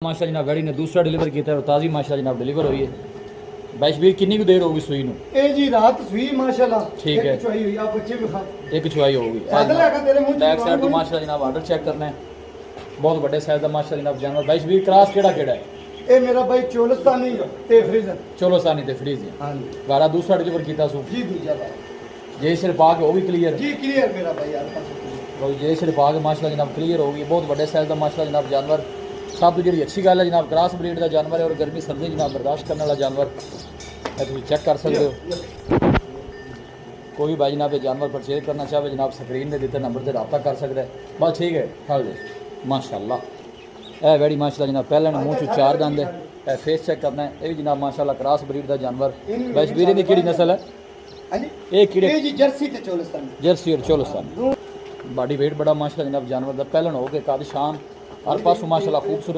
माशाल्लाह जनाब गाड़ी ने दूसरा डिलीवर किया है और ताज़ी माशाल्लाह जनाब डिलीवर हुई है। बैशबीर कितनी भी देर होगी सुई ए जी रात सुई माशाल्लाह ठीक है। चुवाई हुई आप बच्चे भी खा एक चुवाई होगी तेरे मुंह बैक साइड तो माशाल्लाह जनाब आर्डर चेक करना है बहुत बड़े साइज का माशाल्लाह जनाब जानवर। बैशबीर क्रास केड़ा केड़ा है ए मेरा भाई चोलस्तानी ते फ्रीजर चोलोस्तानी ते फ्रीज है। हां गारा दूसरा डिलीवर किया सू जी दूजा भाई जे सिर पा के वो भी क्लियर जी क्लियर मेरा भाई यार तो जे सिर पा के माशाल्लाह जनाब क्लियर होगी। बहुत बड़े साइज का माशाल्लाह जनाब जानवर। सब तो जी अच्छी गल है जनाब क्रॉस ब्रीड का जानवर है और गर्मी सर्दी जनाब बर्दाश्त करने वाला जानवर है। तुम चेक कर सकते हो। कोई भाई जनाब ये जानवर परचेज करना चाहे जनाब स्क्रीन के दिते नंबर से रब्ता कर सकता है। बस ठीक है खल दे माशाल्लाह ए वेड़ी माशाल्लाह जनाब पहले मुँह चो चार दंद है। फेस चेक करना है ये भी जनाब माशाल्लाह क्रॉस ब्रीड का जानवर। बैशबीर की किहड़ी नस्ल है ये किहड़े जी जर्सी ते चोलस्तानी जर्सी और चोलोस्तानी। बॉडी वेट बड़ा माशाल्लाह जनाब जानवर का पहलन हो के कद शान हर पासों माशाल्लाह खूबसूरत।